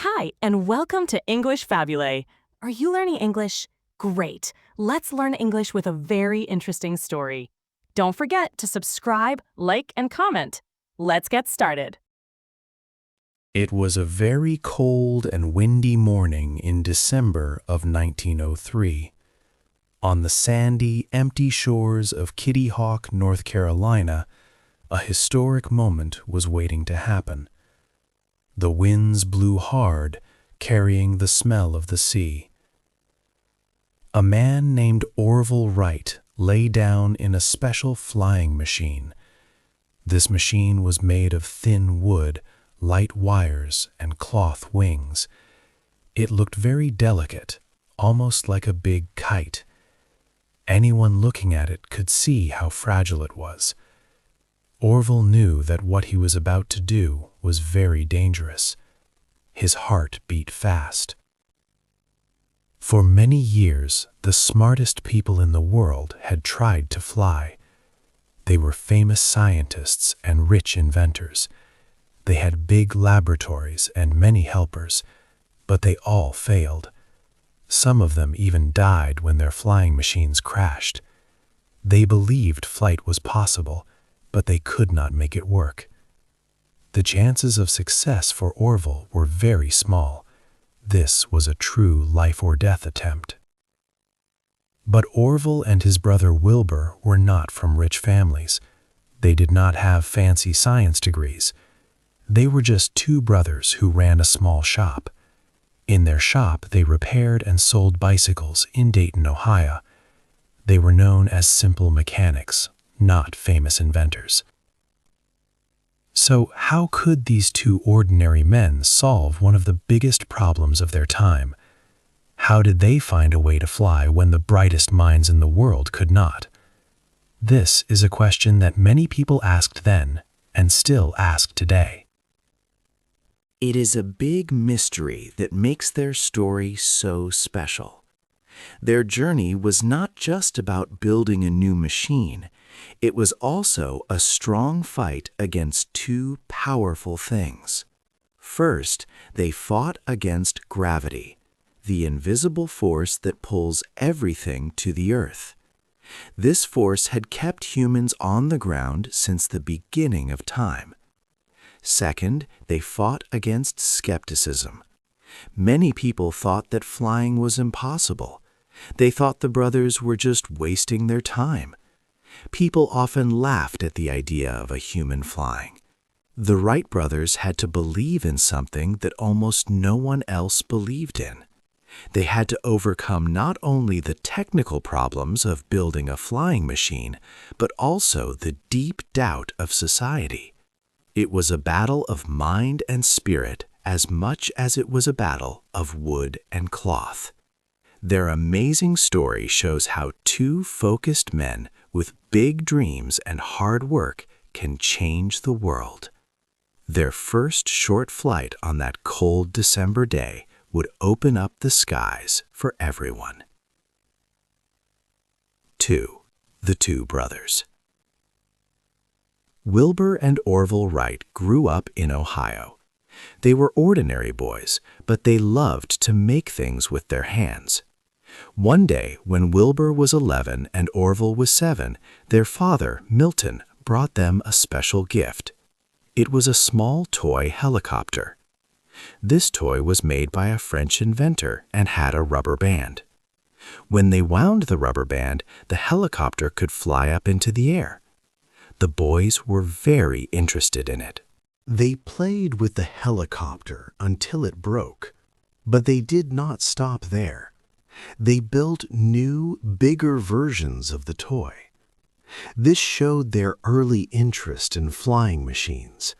Hi, and welcome to English-Fabule. Are you learning English? Great. Let's learn English with a very interesting story. Don't forget to subscribe, like, and comment. Let's get started. It was a very cold and windy morning in December of 1903. On the sandy, empty shores of Kitty Hawk, North Carolina, a historic moment was waiting to happen. The winds blew hard, carrying the smell of the sea. A man named Orville Wright lay down in a special flying machine. This machine was made of thin wood, light wires, and cloth wings. It looked very delicate, almost like a big kite. Anyone looking at it could see how fragile it was. Orville knew that what he was about to do was very dangerous. His heart beat fast. For many years, the smartest people in the world had tried to fly. They were famous scientists and rich inventors. They had big laboratories and many helpers, but they all failed. Some of them even died when their flying machines crashed. They believed flight was possible, but they could not make it work. The chances of success for Orville were very small. This was a true life-or-death attempt. But Orville and his brother Wilbur were not from rich families. They did not have fancy science degrees. They were just two brothers who ran a small shop. In their shop, they repaired and sold bicycles in Dayton, Ohio. They were known as simple mechanics, not famous inventors. So how could these two ordinary men solve one of the biggest problems of their time? How did they find a way to fly when the brightest minds in the world could not? This is a question that many people asked then and still ask today. It is a big mystery that makes their story so special. Their journey was not just about building a new machine. It was also a strong fight against two powerful things. First, they fought against gravity, the invisible force that pulls everything to the earth. This force had kept humans on the ground since the beginning of time. Second, they fought against skepticism. Many people thought that flying was impossible. They thought the brothers were just wasting their time. People often laughed at the idea of a human flying. The Wright brothers had to believe in something that almost no one else believed in. They had to overcome not only the technical problems of building a flying machine, but also the deep doubt of society. It was a battle of mind and spirit as much as it was a battle of wood and cloth. Their amazing story shows how two focused men with big dreams and hard work can change the world. Their first short flight on that cold December day would open up the skies for everyone. 2. The Two Brothers. Wilbur and Orville Wright grew up in Ohio. They were ordinary boys, but they loved to make things with their hands. One day, when Wilbur was 11 and Orville was 7, their father, Milton, brought them a special gift. It was a small toy helicopter. This toy was made by a French inventor and had a rubber band. When they wound the rubber band, the helicopter could fly up into the air. The boys were very interested in it. They played with the helicopter until it broke, but they did not stop there. They built new, bigger versions of the toy. This showed their early interest in flying machines.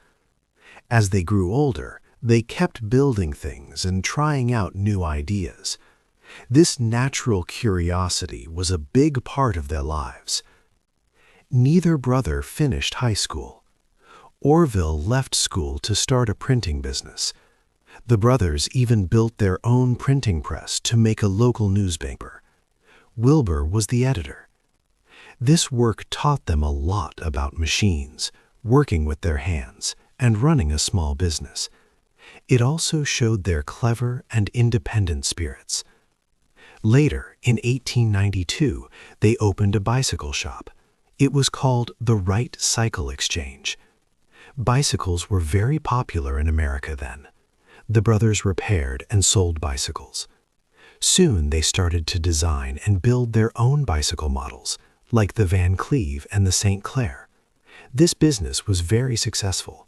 As they grew older, they kept building things and trying out new ideas. This natural curiosity was a big part of their lives. Neither brother finished high school. Orville left school to start a printing business. The brothers even built their own printing press to make a local newspaper. Wilbur was the editor. This work taught them a lot about machines, working with their hands, and running a small business. It also showed their clever and independent spirits. Later, in 1892, they opened a bicycle shop. It was called the Wright Cycle Exchange. Bicycles were very popular in America then. The brothers repaired and sold bicycles. Soon they started to design and build their own bicycle models, like the Van Cleve and the St. Clair. This business was very successful.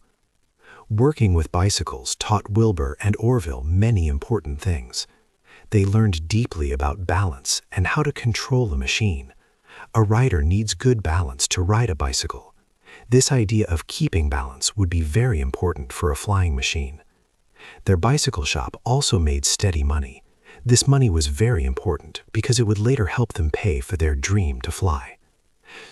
Working with bicycles taught Wilbur and Orville many important things. They learned deeply about balance and how to control a machine. A rider needs good balance to ride a bicycle. This idea of keeping balance would be very important for a flying machine. Their bicycle shop also made steady money. This money was very important because it would later help them pay for their dream to fly.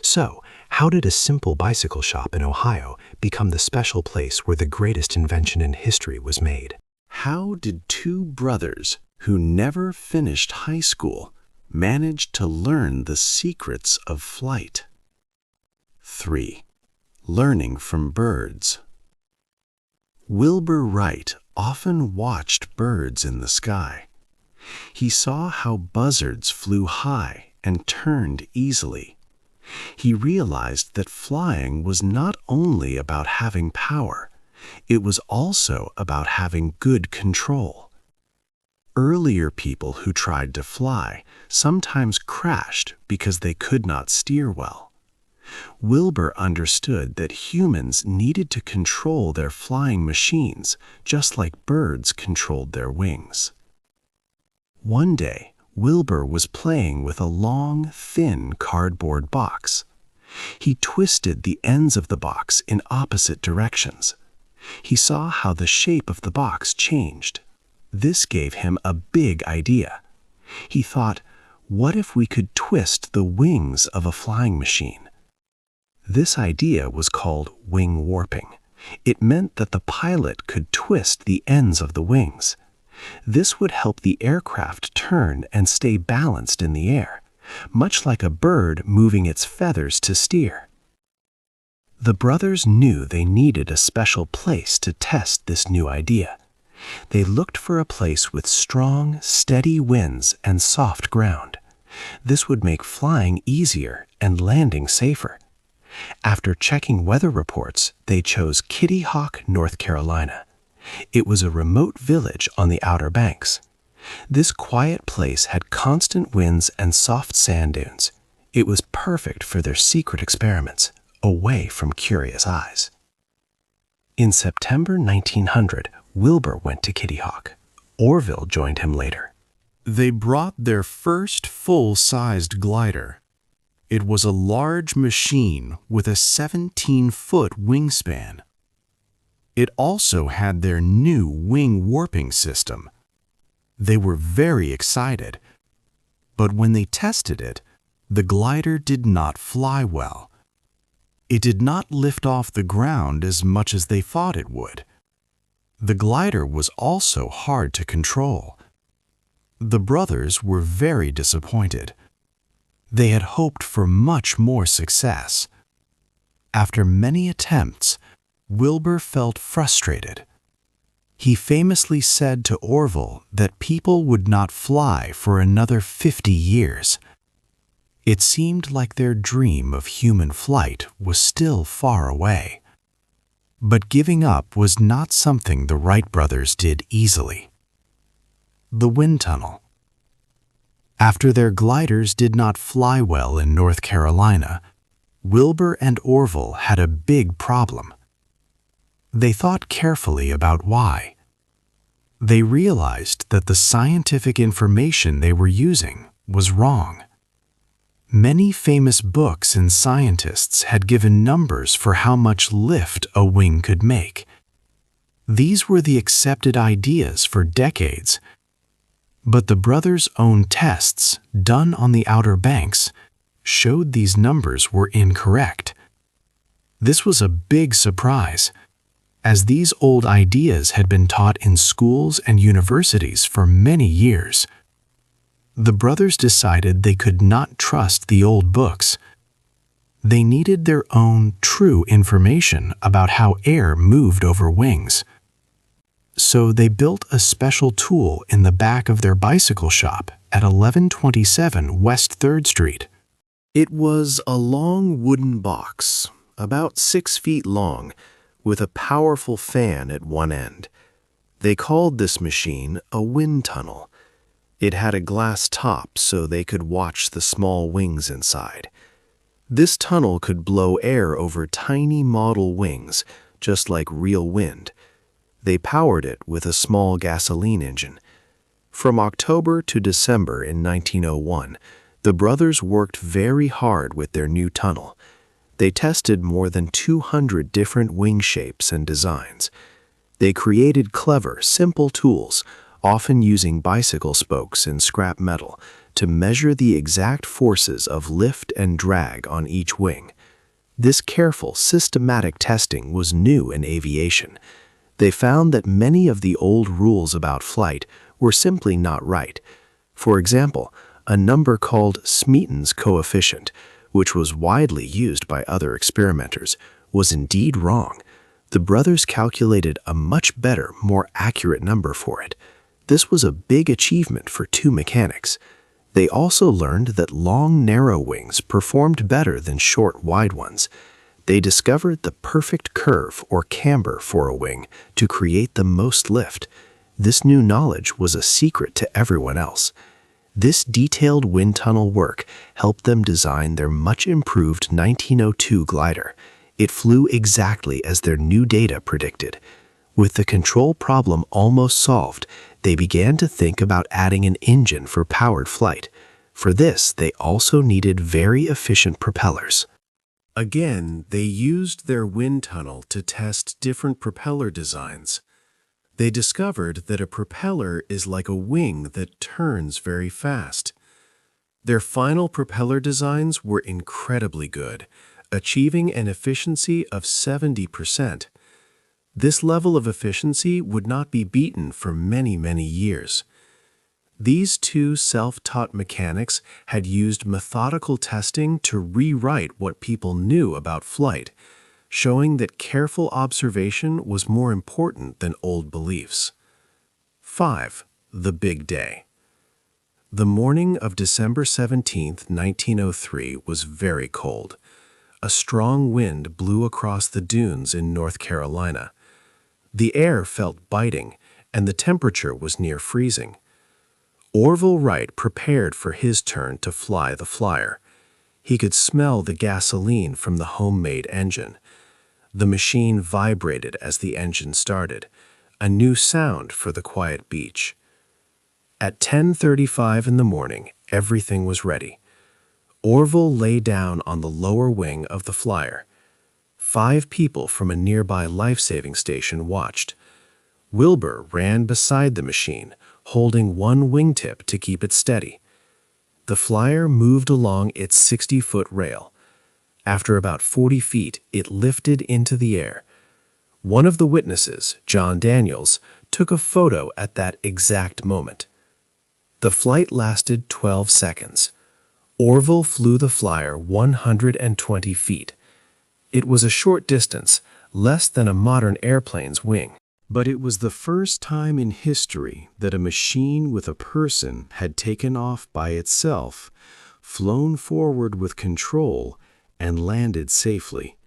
So, how did a simple bicycle shop in Ohio become the special place where the greatest invention in history was made? How did two brothers who never finished high school manage to learn the secrets of flight? 3. Learning from birds. Wilbur Wright often watched birds in the sky. He saw how buzzards flew high and turned easily. He realized that flying was not only about having power, it was also about having good control. Earlier people who tried to fly sometimes crashed because they could not steer well. Wilbur understood that humans needed to control their flying machines just like birds controlled their wings. One day, Wilbur was playing with a long, thin cardboard box. He twisted the ends of the box in opposite directions. He saw how the shape of the box changed. This gave him a big idea. He thought, what if we could twist the wings of a flying machine? This idea was called wing warping. It meant that the pilot could twist the ends of the wings. This would help the aircraft turn and stay balanced in the air, much like a bird moving its feathers to steer. The brothers knew they needed a special place to test this new idea. They looked for a place with strong, steady winds and soft ground. This would make flying easier and landing safer. After checking weather reports, they chose Kitty Hawk, North Carolina. It was a remote village on the Outer Banks. This quiet place had constant winds and soft sand dunes. It was perfect for their secret experiments, away from curious eyes. In September 1900, Wilbur went to Kitty Hawk. Orville joined him later. They brought their first full-sized glider. It was a large machine with a 17-foot wingspan. It also had their new wing warping system. They were very excited, but when they tested it, the glider did not fly well. It did not lift off the ground as much as they thought it would. The glider was also hard to control. The brothers were very disappointed. They had hoped for much more success. After many attempts, Wilbur felt frustrated. He famously said to Orville that people would not fly for another 50 years. It seemed like their dream of human flight was still far away. But giving up was not something the Wright brothers did easily. The wind tunnel. After their gliders did not fly well in North Carolina, Wilbur and Orville had a big problem. They thought carefully about why. They realized that the scientific information they were using was wrong. Many famous books and scientists had given numbers for how much lift a wing could make. These were the accepted ideas for decades. But the brothers' own tests, done on the Outer Banks, showed these numbers were incorrect. This was a big surprise, as these old ideas had been taught in schools and universities for many years. The brothers decided they could not trust the old books. They needed their own true information about how air moved over wings. So they built a special tool in the back of their bicycle shop at 1127 West 3rd Street. It was a long wooden box, about 6 feet long, with a powerful fan at one end. They called this machine a wind tunnel. It had a glass top so they could watch the small wings inside. This tunnel could blow air over tiny model wings, just like real wind. They powered it with a small gasoline engine. From October to December in 1901, the brothers worked very hard with their new tunnel. They tested more than 200 different wing shapes and designs. They created clever, simple tools, often using bicycle spokes and scrap metal, to measure the exact forces of lift and drag on each wing. This careful, systematic testing was new in aviation. They found that many of the old rules about flight were simply not right. For example, a number called Smeaton's coefficient, which was widely used by other experimenters, was indeed wrong. The brothers calculated a much better, more accurate number for it. This was a big achievement for two mechanics. They also learned that long, narrow wings performed better than short, wide ones. They discovered the perfect curve or camber for a wing to create the most lift. This new knowledge was a secret to everyone else. This detailed wind tunnel work helped them design their much-improved 1902 glider. It flew exactly as their new data predicted. With the control problem almost solved, they began to think about adding an engine for powered flight. For this, they also needed very efficient propellers. Again, they used their wind tunnel to test different propeller designs. They discovered that a propeller is like a wing that turns very fast. Their final propeller designs were incredibly good, achieving an efficiency of 70%. This level of efficiency would not be beaten for many, many years. These two self-taught mechanics had used methodical testing to rewrite what people knew about flight, showing that careful observation was more important than old beliefs. 5. The Big Day. The morning of December 17, 1903 was very cold. A strong wind blew across the dunes in North Carolina. The air felt biting, and the temperature was near freezing. Orville Wright prepared for his turn to fly the flyer. He could smell the gasoline from the homemade engine. The machine vibrated as the engine started, a new sound for the quiet beach. At 10:35 in the morning, everything was ready. Orville lay down on the lower wing of the flyer. 5 people from a nearby life-saving station watched. Wilbur ran beside the machine, holding one wingtip to keep it steady. The flyer moved along its 60-foot rail. After about 40 feet, it lifted into the air. One of the witnesses, John Daniels, took a photo at that exact moment. The flight lasted 12 seconds. Orville flew the flyer 120 feet. It was a short distance, less than a modern airplane's wing. But it was the first time in history that a machine with a person had taken off by itself, flown forward with control, and landed safely.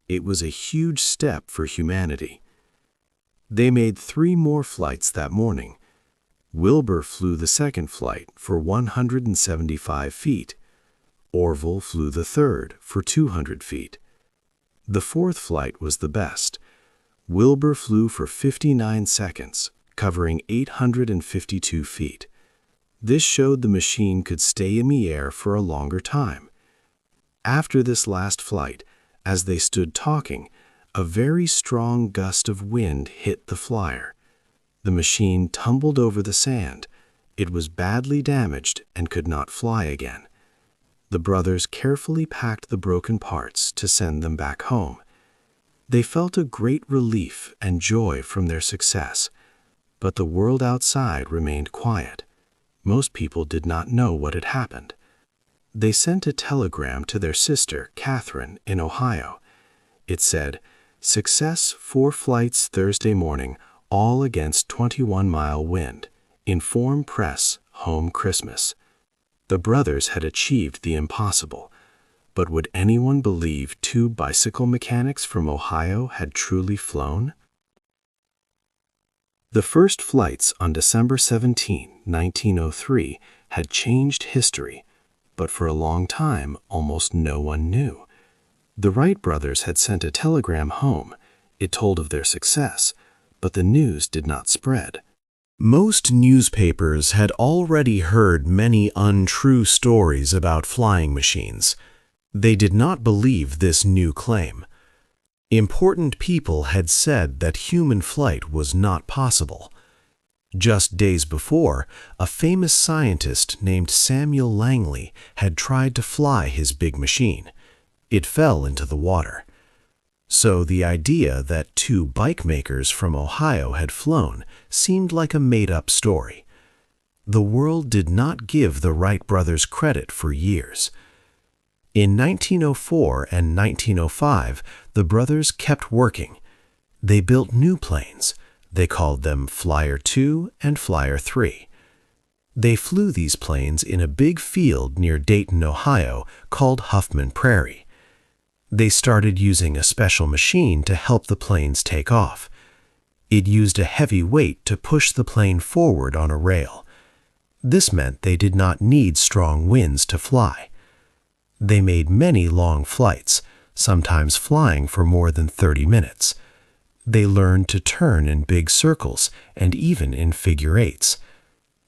It was a huge step for humanity. They made 3 more flights that morning. Wilbur flew the second flight for 175 feet. Orville flew the third for 200 feet. The fourth flight was the best. Wilbur flew for 59 seconds, covering 852 feet. This showed the machine could stay in the air for a longer time. After this last flight, as they stood talking, a very strong gust of wind hit the flyer. The machine tumbled over the sand. It was badly damaged and could not fly again. The brothers carefully packed the broken parts to send them back home. They felt a great relief and joy from their success, but the world outside remained quiet. Most people did not know what had happened. They sent a telegram to their sister, Catherine, in Ohio. It said, "Success 4 flights Thursday morning, all against 21-mile wind, inform press home Christmas. The brothers had achieved the impossible, but would anyone believe two bicycle mechanics from Ohio had truly flown? The first flights on December 17, 1903, had changed history, but for a long time almost no one knew. The Wright brothers had sent a telegram home. It told of their success, but the news did not spread. Most newspapers had already heard many untrue stories about flying machines. They did not believe this new claim. Important people had said that human flight was not possible. Just days before, a famous scientist named Samuel Langley had tried to fly his big machine. It fell into the water. So the idea that two bike makers from Ohio had flown seemed like a made-up story. The world did not give the Wright brothers credit for years. In 1904 and 1905, the brothers kept working. They built new planes. They called them Flyer 2 and Flyer 3. They flew these planes in a big field near Dayton, Ohio, called Huffman Prairie. They started using a special machine to help the planes take off. It used a heavy weight to push the plane forward on a rail. This meant they did not need strong winds to fly. They made many long flights, sometimes flying for more than 30 minutes. They learned to turn in big circles and even in figure eights.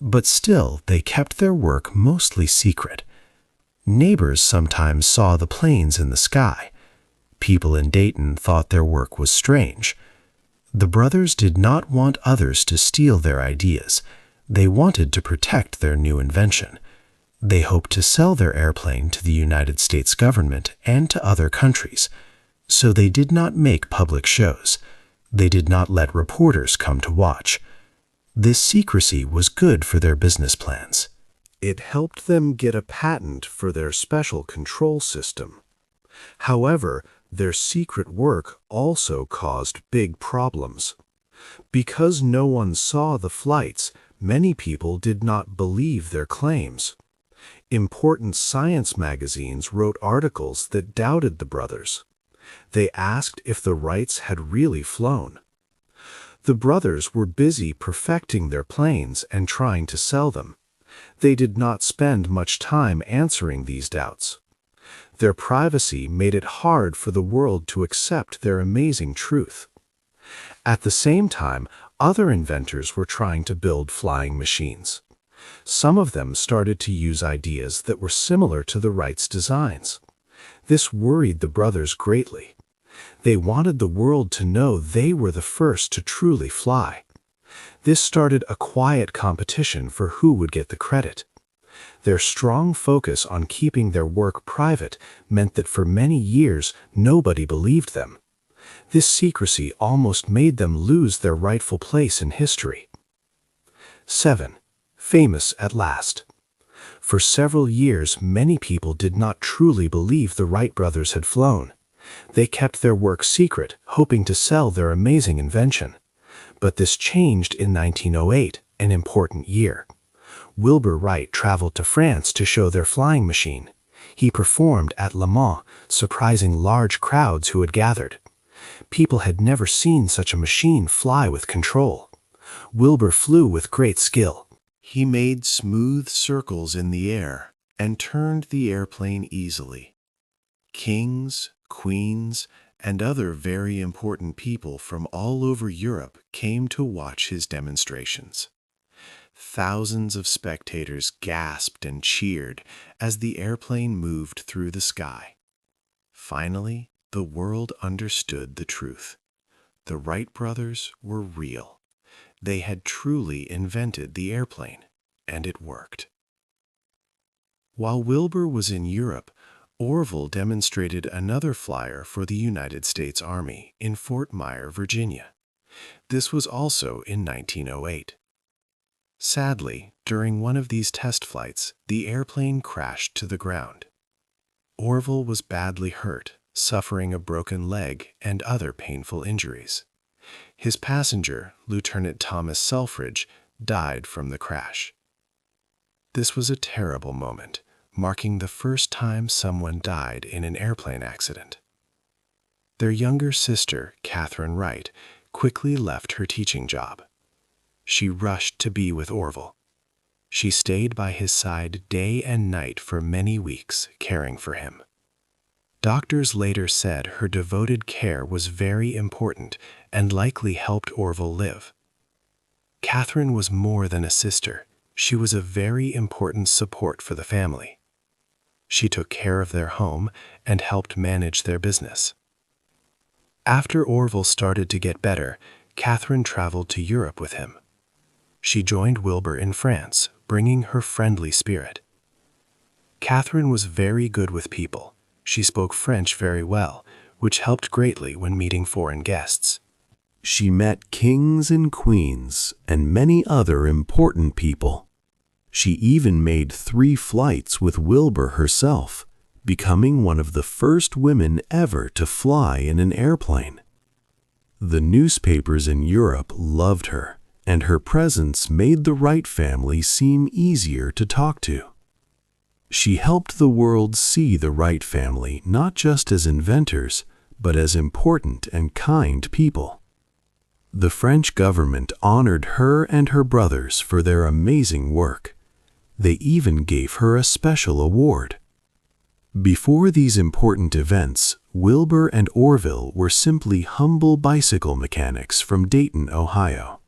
But still, they kept their work mostly secret. Neighbors sometimes saw the planes in the sky. People in Dayton thought their work was strange. The brothers did not want others to steal their ideas. They wanted to protect their new invention. They hoped to sell their airplane to the United States government and to other countries. So they did not make public shows. They did not let reporters come to watch. This secrecy was good for their business plans. It helped them get a patent for their special control system. However, their secret work also caused big problems. Because no one saw the flights, many people did not believe their claims. Important science magazines wrote articles that doubted the brothers. They asked if the Wrights had really flown. The brothers were busy perfecting their planes and trying to sell them. They did not spend much time answering these doubts. Their privacy made it hard for the world to accept their amazing truth. At the same time, other inventors were trying to build flying machines. Some of them started to use ideas that were similar to the Wrights' designs. This worried the brothers greatly. They wanted the world to know they were the first to truly fly. This started a quiet competition for who would get the credit. Their strong focus on keeping their work private meant that for many years nobody believed them. This secrecy almost made them lose their rightful place in history. 7. Famous at last. For several years, many people did not truly believe the Wright brothers had flown. They kept their work secret, hoping to sell their amazing invention. But this changed in 1908, an important year. Wilbur Wright traveled to France to show their flying machine. He performed at Le Mans, surprising large crowds who had gathered. People had never seen such a machine fly with control. Wilbur flew with great skill. He made smooth circles in the air and turned the airplane easily. Kings, queens, and other very important people from all over Europe came to watch his demonstrations. Thousands of spectators gasped and cheered as the airplane moved through the sky. Finally, the world understood the truth. The Wright brothers were real. They had truly invented the airplane, and it worked. While Wilbur was in Europe, Orville demonstrated another flyer for the United States Army in Fort Myer, Virginia. This was also in 1908. Sadly, during one of these test flights, the airplane crashed to the ground. Orville was badly hurt, suffering a broken leg and other painful injuries. His passenger, Lieutenant Thomas Selfridge, died from the crash. This was a terrible moment, marking the first time someone died in an airplane accident. Their younger sister, Catherine Wright, quickly left her teaching job. She rushed to be with Orville. She stayed by his side day and night for many weeks, caring for him. Doctors later said her devoted care was very important and likely helped Orville live. Catherine was more than a sister. She was a very important support for the family. She took care of their home and helped manage their business. After Orville started to get better, Catherine traveled to Europe with him. She joined Wilbur in France, bringing her friendly spirit. Catherine was very good with people. She spoke French very well, which helped greatly when meeting foreign guests. She met kings and queens and many other important people. She even made 3 flights with Wilbur herself, becoming one of the first women ever to fly in an airplane. The newspapers in Europe loved her, and her presence made the Wright family seem easier to talk to. She helped the world see the Wright family not just as inventors, but as important and kind people. The French government honored her and her brothers for their amazing work. They even gave her a special award. Before these important events, Wilbur and Orville were simply humble bicycle mechanics from Dayton, Ohio.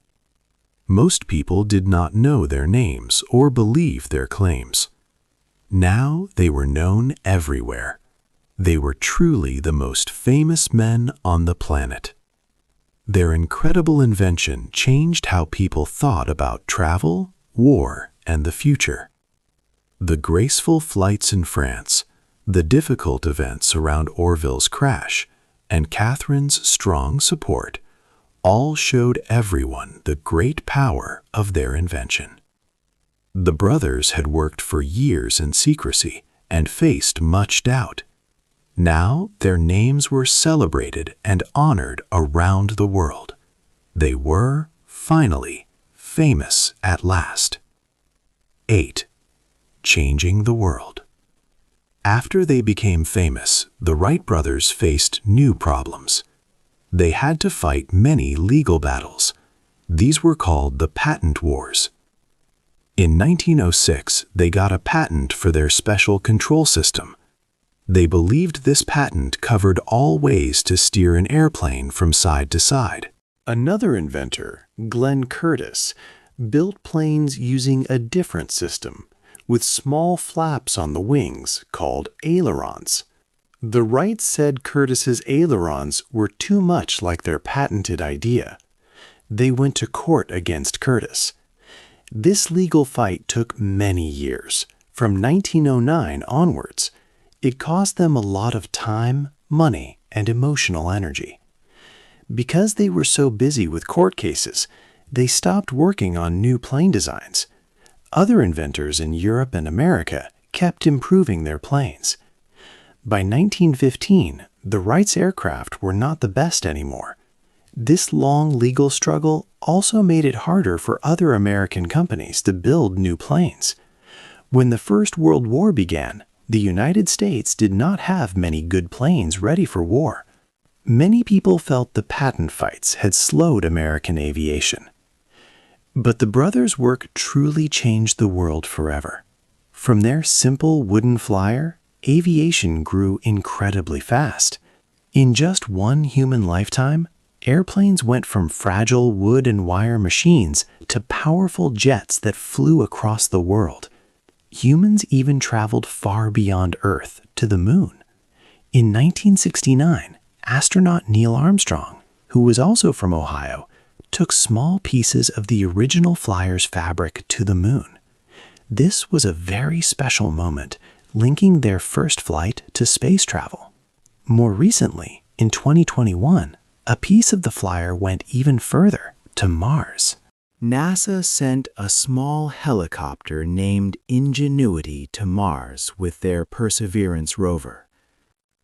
Most people did not know their names or believe their claims. Now they were known everywhere. They were truly the most famous men on the planet. Their incredible invention changed how people thought about travel, war, and the future. The graceful flights in France, the difficult events around Orville's crash, and Catherine's strong support all showed everyone the great power of their invention. The brothers had worked for years in secrecy and faced much doubt. Now their names were celebrated and honored around the world. They were, finally, famous at last. 8. Changing the world. After they became famous, the Wright brothers faced new problems. They had to fight many legal battles. These were called the patent wars. In 1906, they got a patent for their special control system. They believed this patent covered all ways to steer an airplane from side to side. Another inventor, Glenn Curtiss, built planes using a different system, with small flaps on the wings called ailerons. The Wrights said Curtiss's ailerons were too much like their patented idea. They went to court against Curtiss. This legal fight took many years, from 1909 onwards. It cost them a lot of time, money, and emotional energy. Because they were so busy with court cases, they stopped working on new plane designs. Other inventors in Europe and America kept improving their planes. By 1915, the Wrights' aircraft were not the best anymore. This long legal struggle also made it harder for other American companies to build new planes. When the First World War began, the United States did not have many good planes ready for war. Many people felt the patent fights had slowed American aviation. But the brothers' work truly changed the world forever. From their simple wooden flyer, aviation grew incredibly fast. In just one human lifetime, airplanes went from fragile wood and wire machines to powerful jets that flew across the world. Humans even traveled far beyond Earth to the moon. In 1969, astronaut Neil Armstrong, who was also from Ohio, took small pieces of the original flyer's fabric to the moon. This was a very special moment, linking their first flight to space travel. More recently, in 2021, a piece of the flyer went even further, to Mars. NASA sent a small helicopter named Ingenuity to Mars with their Perseverance rover.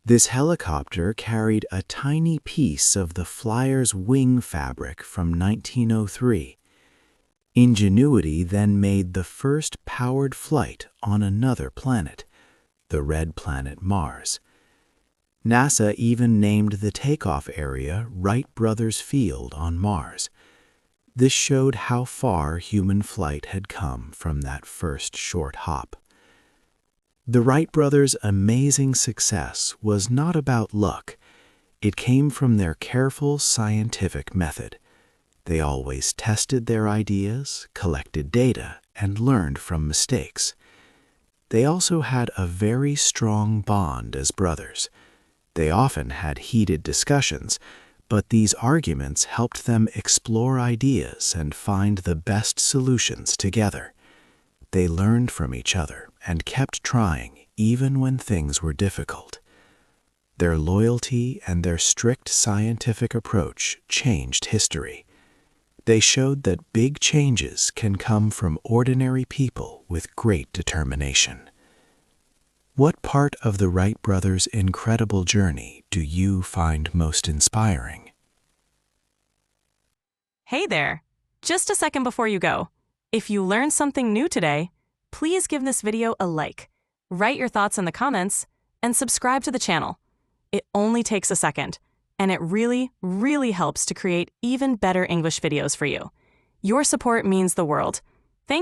This helicopter carried a tiny piece of the flyer's wing fabric from 1903. Ingenuity then made the first powered flight on another planet, the red planet Mars. NASA even named the takeoff area Wright Brothers Field on Mars. This showed how far human flight had come from that first short hop. The Wright brothers' amazing success was not about luck. It came from their careful scientific method. They always tested their ideas, collected data, and learned from mistakes. They also had a very strong bond as brothers. They often had heated discussions, but these arguments helped them explore ideas and find the best solutions together. They learned from each other and kept trying even when things were difficult. Their loyalty and their strict scientific approach changed history. They showed that big changes can come from ordinary people with great determination. What part of the Wright brothers' incredible journey do you find most inspiring? Hey there! Just a second before you go. If you learned something new today, please give this video a like, write your thoughts in the comments, and subscribe to the channel. It only takes a second, and it really, really helps to create even better English videos for you. Your support means the world.